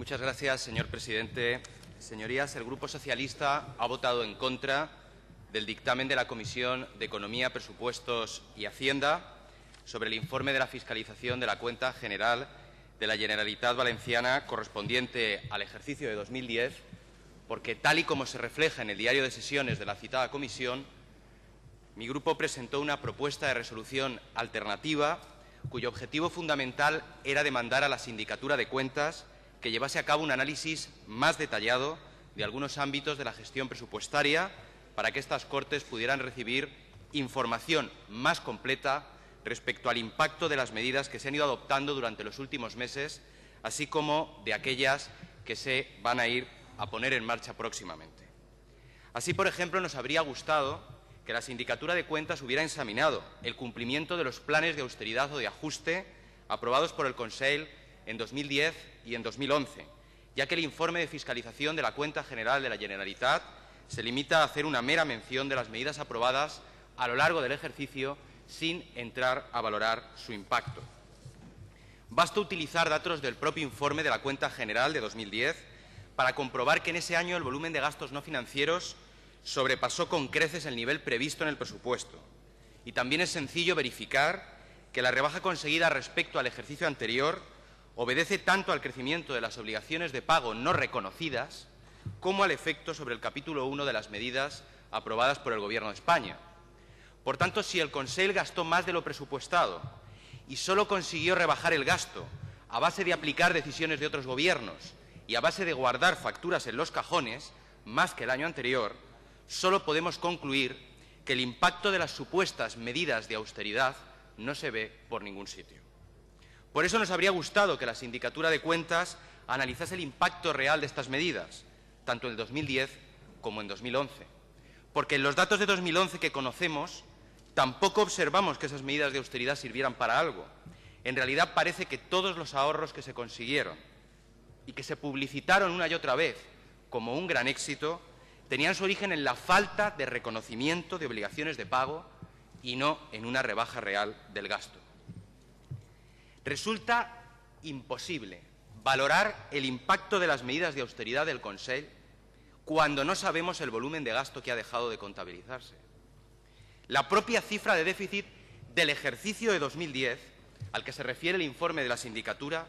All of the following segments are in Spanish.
Muchas gracias, señor presidente. Señorías, el Grupo Socialista ha votado en contra del dictamen de la Comisión de Economía, Presupuestos y Hacienda sobre el informe de la fiscalización de la cuenta general de la Generalitat Valenciana correspondiente al ejercicio de 2010, porque, tal y como se refleja en el diario de sesiones de la citada comisión, mi grupo presentó una propuesta de resolución alternativa cuyo objetivo fundamental era demandar a la Sindicatura de Cuentas que llevase a cabo un análisis más detallado de algunos ámbitos de la gestión presupuestaria para que estas Cortes pudieran recibir información más completa respecto al impacto de las medidas que se han ido adoptando durante los últimos meses, así como de aquellas que se van a ir a poner en marcha próximamente. Así, por ejemplo, nos habría gustado que la Sindicatura de Cuentas hubiera examinado el cumplimiento de los planes de austeridad o de ajuste aprobados por el Consell en 2010 y en 2011, ya que el informe de fiscalización de la cuenta general de la Generalitat se limita a hacer una mera mención de las medidas aprobadas a lo largo del ejercicio sin entrar a valorar su impacto. Basta utilizar datos del propio informe de la cuenta general de 2010 para comprobar que en ese año el volumen de gastos no financieros sobrepasó con creces el nivel previsto en el presupuesto. Y también es sencillo verificar que la rebaja conseguida respecto al ejercicio anterior obedece tanto al crecimiento de las obligaciones de pago no reconocidas como al efecto sobre el capítulo 1 de las medidas aprobadas por el Gobierno de España. Por tanto, si el Consell gastó más de lo presupuestado y solo consiguió rebajar el gasto a base de aplicar decisiones de otros gobiernos y a base de guardar facturas en los cajones, más que el año anterior, solo podemos concluir que el impacto de las supuestas medidas de austeridad no se ve por ningún sitio. Por eso nos habría gustado que la Sindicatura de Cuentas analizase el impacto real de estas medidas, tanto en 2010 como en 2011, porque en los datos de 2011 que conocemos tampoco observamos que esas medidas de austeridad sirvieran para algo. En realidad parece que todos los ahorros que se consiguieron y que se publicitaron una y otra vez como un gran éxito tenían su origen en la falta de reconocimiento de obligaciones de pago y no en una rebaja real del gasto. Resulta imposible valorar el impacto de las medidas de austeridad del Consell cuando no sabemos el volumen de gasto que ha dejado de contabilizarse. La propia cifra de déficit del ejercicio de 2010, al que se refiere el informe de la Sindicatura,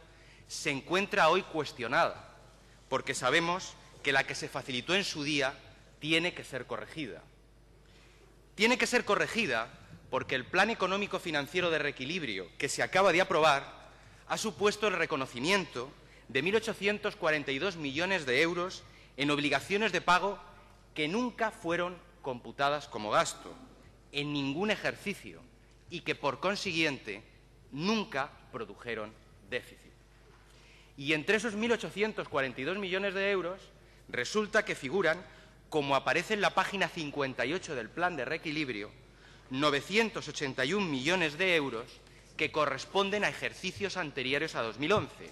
se encuentra hoy cuestionada, porque sabemos que la que se facilitó en su día tiene que ser corregida. Tiene que ser corregida porque el Plan Económico Financiero de Reequilibrio que se acaba de aprobar ha supuesto el reconocimiento de 1.842 millones de euros en obligaciones de pago que nunca fueron computadas como gasto en ningún ejercicio y que, por consiguiente, nunca produjeron déficit. Y entre esos 1.842 millones de euros resulta que figuran, como aparece en la página 58 del Plan de Reequilibrio, 981 millones de euros que corresponden a ejercicios anteriores a 2011.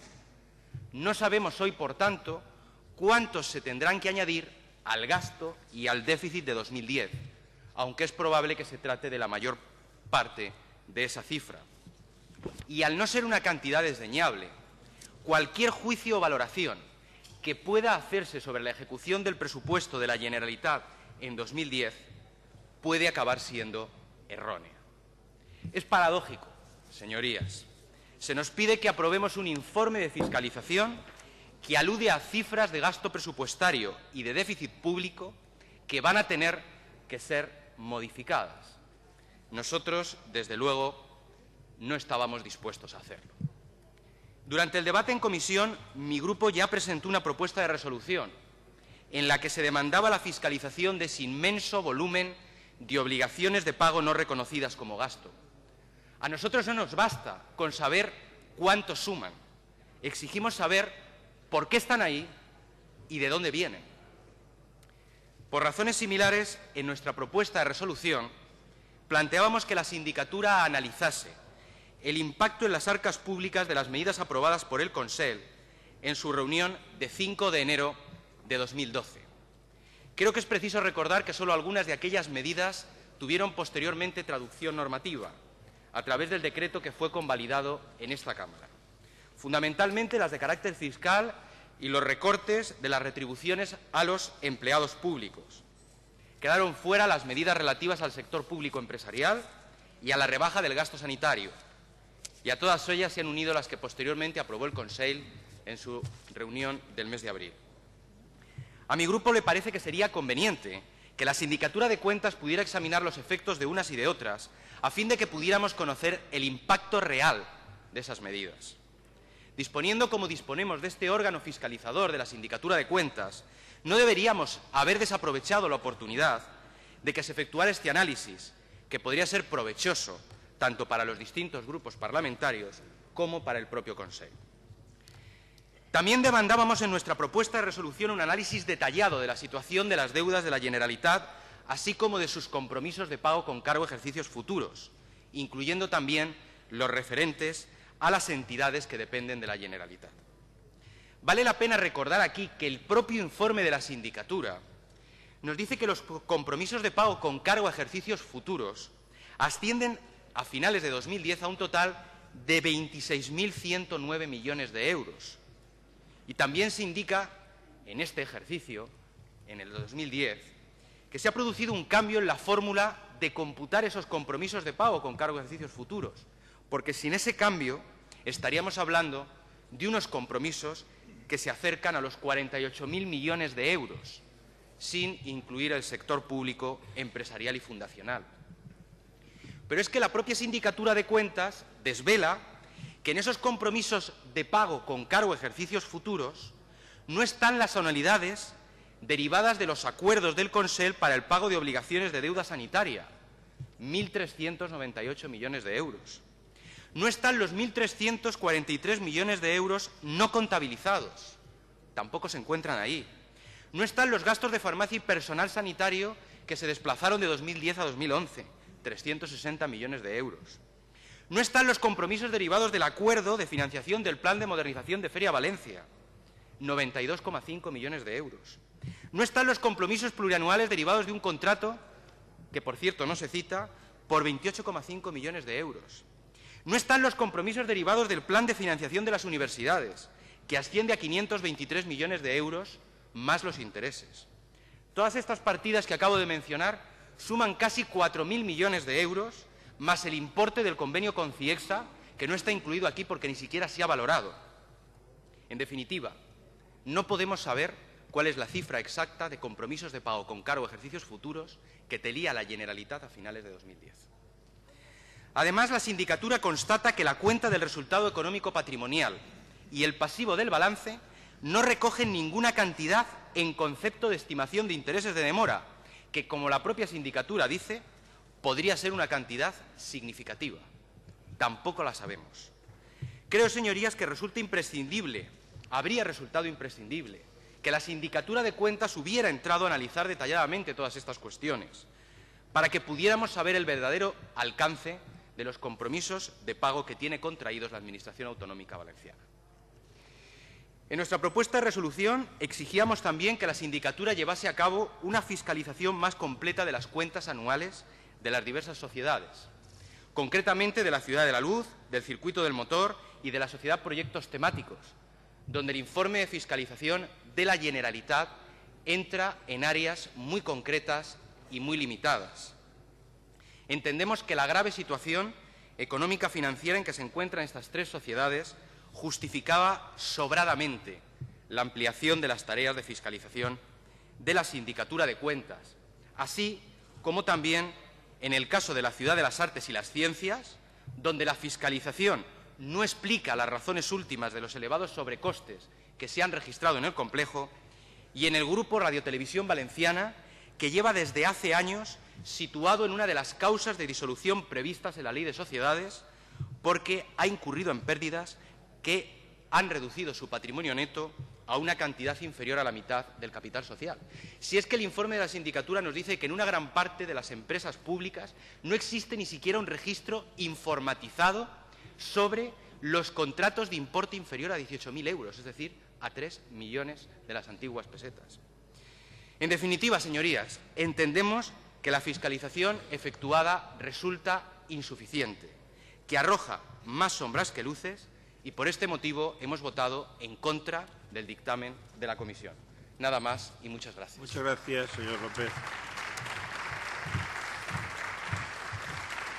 No sabemos hoy, por tanto, cuántos se tendrán que añadir al gasto y al déficit de 2010, aunque es probable que se trate de la mayor parte de esa cifra. Y al no ser una cantidad desdeñable, cualquier juicio o valoración que pueda hacerse sobre la ejecución del presupuesto de la Generalitat en 2010 puede acabar siendo errónea. Es paradójico, señorías. Se nos pide que aprobemos un informe de fiscalización que alude a cifras de gasto presupuestario y de déficit público que van a tener que ser modificadas. Nosotros, desde luego, no estábamos dispuestos a hacerlo. Durante el debate en comisión, mi grupo ya presentó una propuesta de resolución en la que se demandaba la fiscalización de ese inmenso volumen de obligaciones de pago no reconocidas como gasto. A nosotros no nos basta con saber cuánto suman. Exigimos saber por qué están ahí y de dónde vienen. Por razones similares, en nuestra propuesta de resolución planteábamos que la Sindicatura analizase el impacto en las arcas públicas de las medidas aprobadas por el Consell en su reunión de 5 de enero de 2012. Creo que es preciso recordar que solo algunas de aquellas medidas tuvieron posteriormente traducción normativa, a través del decreto que fue convalidado en esta Cámara. Fundamentalmente las de carácter fiscal y los recortes de las retribuciones a los empleados públicos. Quedaron fuera las medidas relativas al sector público empresarial y a la rebaja del gasto sanitario. Y a todas ellas se han unido las que posteriormente aprobó el Consell en su reunión del mes de abril. A mi grupo le parece que sería conveniente que la Sindicatura de Cuentas pudiera examinar los efectos de unas y de otras, a fin de que pudiéramos conocer el impacto real de esas medidas. Disponiendo como disponemos de este órgano fiscalizador de la Sindicatura de Cuentas, no deberíamos haber desaprovechado la oportunidad de que se efectuara este análisis, que podría ser provechoso tanto para los distintos grupos parlamentarios como para el propio Consell. También demandábamos en nuestra propuesta de resolución un análisis detallado de la situación de las deudas de la Generalitat, así como de sus compromisos de pago con cargo a ejercicios futuros, incluyendo también los referentes a las entidades que dependen de la Generalitat. Vale la pena recordar aquí que el propio informe de la Sindicatura nos dice que los compromisos de pago con cargo a ejercicios futuros ascienden a finales de 2010 a un total de 26.109 millones de euros. Y también se indica en este ejercicio, en el 2010, que se ha producido un cambio en la fórmula de computar esos compromisos de pago con cargo a ejercicios futuros, porque sin ese cambio estaríamos hablando de unos compromisos que se acercan a los 48.000 millones de euros, sin incluir el sector público, empresarial y fundacional. Pero es que la propia Sindicatura de Cuentas desvela que en esos compromisos de pago con cargo a ejercicios futuros no están las anualidades derivadas de los acuerdos del Consell para el pago de obligaciones de deuda sanitaria, 1.398 millones de euros. No están los 1.343 millones de euros no contabilizados, tampoco se encuentran ahí. No están los gastos de farmacia y personal sanitario que se desplazaron de 2010 a 2011, 360 millones de euros. No están los compromisos derivados del acuerdo de financiación del Plan de Modernización de Feria Valencia, 92,5 millones de euros. No están los compromisos plurianuales derivados de un contrato, que por cierto no se cita, por 28,5 millones de euros. No están los compromisos derivados del Plan de Financiación de las Universidades, que asciende a 523 millones de euros, más los intereses. Todas estas partidas que acabo de mencionar suman casi 4.000 millones de euros, más el importe del convenio con Ciegsa, que no está incluido aquí porque ni siquiera se ha valorado. En definitiva, no podemos saber cuál es la cifra exacta de compromisos de pago con cargo a ejercicios futuros que tenía la Generalitat a finales de 2010. Además, la Sindicatura constata que la cuenta del resultado económico patrimonial y el pasivo del balance no recogen ninguna cantidad en concepto de estimación de intereses de demora, que, como la propia Sindicatura dice, podría ser una cantidad significativa. Tampoco la sabemos. Creo, señorías, que resulta imprescindible, habría resultado imprescindible, que la Sindicatura de Cuentas hubiera entrado a analizar detalladamente todas estas cuestiones, para que pudiéramos saber el verdadero alcance de los compromisos de pago que tiene contraídos la Administración Autonómica Valenciana. En nuestra propuesta de resolución exigíamos también que la Sindicatura llevase a cabo una fiscalización más completa de las cuentas anuales de las diversas sociedades, concretamente de la Ciudad de la Luz, del Circuito del Motor y de la Sociedad Proyectos Temáticos, donde el informe de fiscalización de la Generalitat entra en áreas muy concretas y muy limitadas. Entendemos que la grave situación económica financiera en que se encuentran estas tres sociedades justificaba sobradamente la ampliación de las tareas de fiscalización de la Sindicatura de Cuentas, así como también en el caso de la Ciudad de las Artes y las Ciencias, donde la fiscalización no explica las razones últimas de los elevados sobrecostes que se han registrado en el complejo, y en el Grupo Radiotelevisión Valenciana, que lleva desde hace años situado en una de las causas de disolución previstas en la Ley de Sociedades, porque ha incurrido en pérdidas que han reducido su patrimonio neto a una cantidad inferior a la mitad del capital social. Si es que el informe de la Sindicatura nos dice que en una gran parte de las empresas públicas no existe ni siquiera un registro informatizado sobre los contratos de importe inferior a 18.000 euros, es decir, a 3 millones de las antiguas pesetas. En definitiva, señorías, entendemos que la fiscalización efectuada resulta insuficiente, que arroja más sombras que luces y por este motivo hemos votado en contra del dictamen de la Comisión. Nada más y muchas gracias. Muchas gracias, señor López.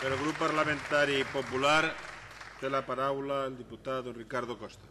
Per al grup parlamentari popular té la paraula el diputat don Ricardo Costa.